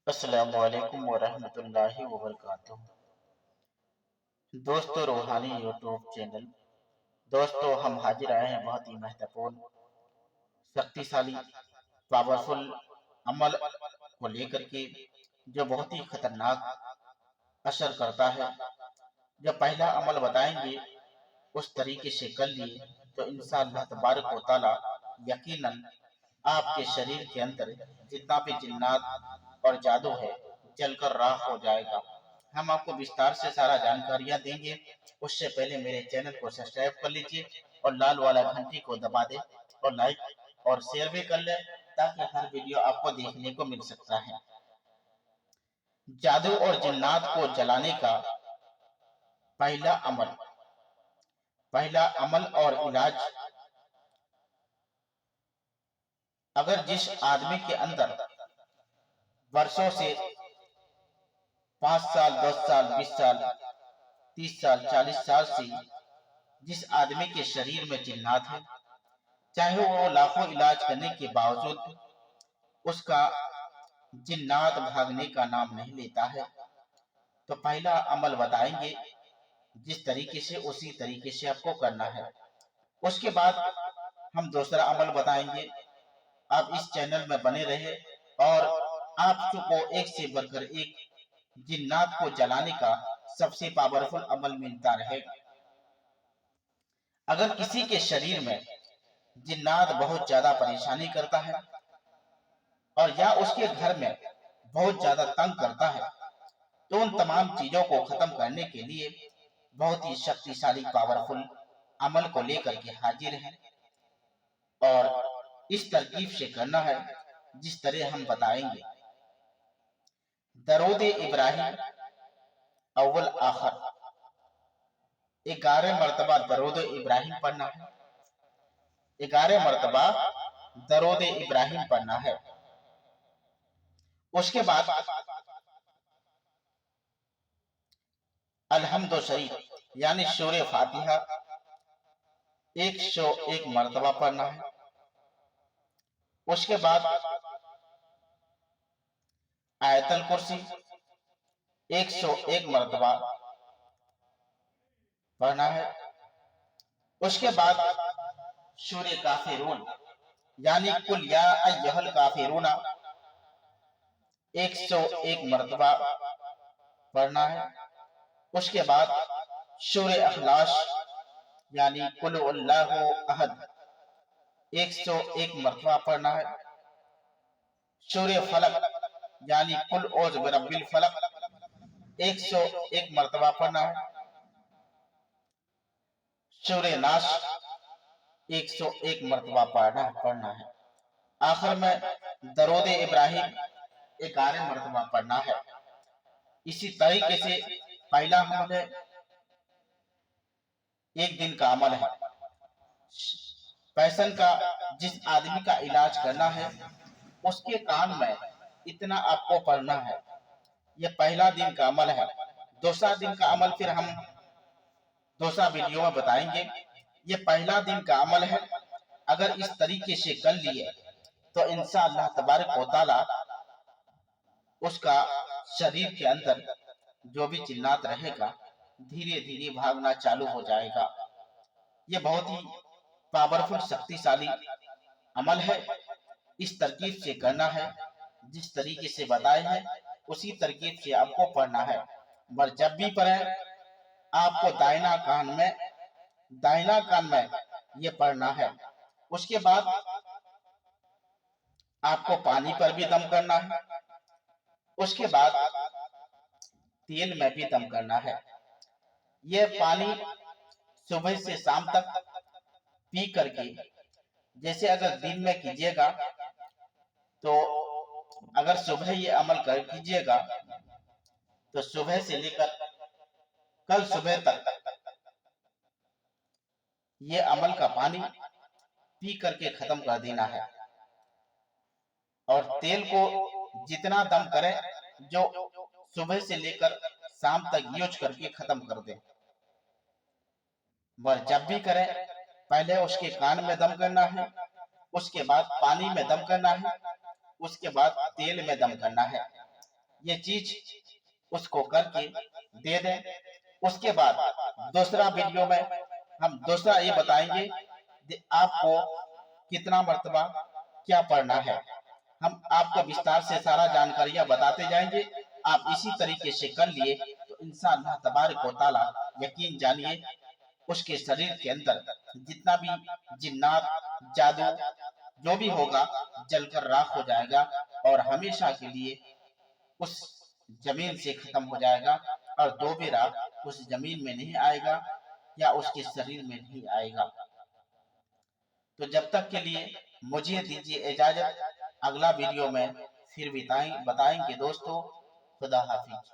अस्सलामु अलैकुम वरहमतुल्लाहि वबरकातुहू। दोस्तों, रूहानी यूट्यूब चैनल। दोस्तों, हम हाजिर आए हैं बहुत ही महत्वपूर्ण, शक्तिशाली, पावरफुल अमल को लेकर के, जो बहुत ही खतरनाक असर करता है। जो पहला अमल बताएंगे उस तरीके से कर लिए तो इंशाअल्लाह तबारक व तआला यकीनन आपके शरीर के अंदर जितना भी जिन्नात और जादू है जलकर राख हो जाएगा। हम आपको विस्तार से सारा जानकारियां देंगे। उससे पहले मेरे चैनल को सब्सक्राइब कर लीजिए और लाल वाला घंटी को दबा दें और लाइक और शेयर भी कर लें, ताकि हर वीडियो आपको देखने को मिल सकता है। जादू और जिन्नात को जलाने का पहला अमल और इलाज। अगर जिस आदमी के अंदर वर्षों से 5 साल, 10 साल, 20 साल, 30 साल, 40 साल से जिस आदमी के शरीर में जिन्नात है, चाहे वो लाखों इलाज करने के बावजूद उसका जिन्नात भागने का नाम नहीं लेता है, तो पहला अमल बताएंगे जिस तरीके से उसी तरीके से आपको करना है। उसके बाद हम दूसरा अमल बताएंगे। आप इस चैनल में बने रहे और आपको एक से बढ़कर एक जिन्नात को जलाने का सबसे पावरफुल अमल मिलता रहेगा। अगर किसी के शरीर में जिन्नात बहुत ज्यादा परेशानी करता है और या उसके घर में बहुत ज्यादा तंग करता है, तो उन तमाम चीजों को खत्म करने के लिए बहुत ही शक्तिशाली पावरफुल अमल को लेकर के हाजिर हैं और इस तरकीब से करना है जिस तरह हम बताएंगे। दरूद इब्राहिम अव्वल आखिर 11 मरतबा दरूद इब्राहिम पढ़ना है। 11 मरतबा दरूद इब्राहिम पढ़ना है। उसके बाद अल्हम्दु शरीफ यानी सूरे फातिहा 101 मरतबा पढ़ना है। उसके बाद आयतल कुर्सी 101 मरतबा पढ़ना है। उसके बाद सूरे काफिरून यानी कुल या अय्युहल काफिरूना 101 मरतबा पढ़ना है। उसके बाद सूरे अखलास यानी कुल अल्लाहु अहद 101 मरतबा पढ़ना है। सूरे फलक यानी कुल औज बिरब्बिल फलक 101 मरतबा पढ़ना है। सूरे नास 101 मरतबा पढ़ना है। आखिर में दरूद इब्राहिम 11 मरतबा पढ़ना है। इसी तरीके से पहला अमल है, एक दिन का अमल है। पैसन का जिस आदमी का इलाज करना है उसके कान में इतना आपको पढ़ना है। यह पहला दिन का अमल है। दूसरा दिन का अमल फिर हम दूसरा वीडियो में बताएंगे। ये पहला दिन का अमल है। अगर इस तरीके से कर लिए तो इंशाअल्लाह तबारक व तआला उसका शरीर के अंदर जो भी जिन्नात रहेगा धीरे धीरे भागना चालू हो जाएगा। ये बहुत ही पावरफुल शक्तिशाली अमल है। इस तरकीब से करना है, जिस तरीके से बताए हैं उसी तरकीब से आपको पढ़ना है। पर जब भी पढ़े आपको दाहिना कान में ये पढ़ना है। उसके बाद आपको पानी पर भी दम करना है। उसके बाद तेल में भी दम करना है। ये पानी सुबह से शाम तक पी करके, जैसे अगर दिन में कीजिएगा तो अगर सुबह ये अमल कर कीजिएगा तो सुबह से लेकर कल सुबह तक ये अमल का पानी पी करके खत्म कर देना है। और तेल को जितना दम करें जो सुबह से लेकर शाम तक यूज करके खत्म कर दें। पर जब भी करें पहले उसके कान में दम करना है, उसके बाद पानी में दम करना है, उसके बाद तेल में दम करना है। ये चीज उसको करके दे दें। उसके बाद दूसरा वीडियो में हम दूसरा ये बताएंगे कि आपको कितना मर्तबा क्या पढ़ना है। हम आपको विस्तार से सारा जानकारियां बताते जाएंगे। आप इसी तरीके से कर लिए तो इंशाअल्लाह तबारक व तआला यकीन जानिए उसके शरीर के अंदर जितना भी जिन्नात जादू जो भी होगा जलकर राख हो जाएगा और हमेशा के लिए उस जमीन से खत्म हो जाएगा और दोबारा उस जमीन में नहीं आएगा या उसके शरीर में नहीं आएगा। तो जब तक के लिए मुझे दीजिए इजाजत। अगला वीडियो में फिर बताएंगे दोस्तों। खुदा हाफिज।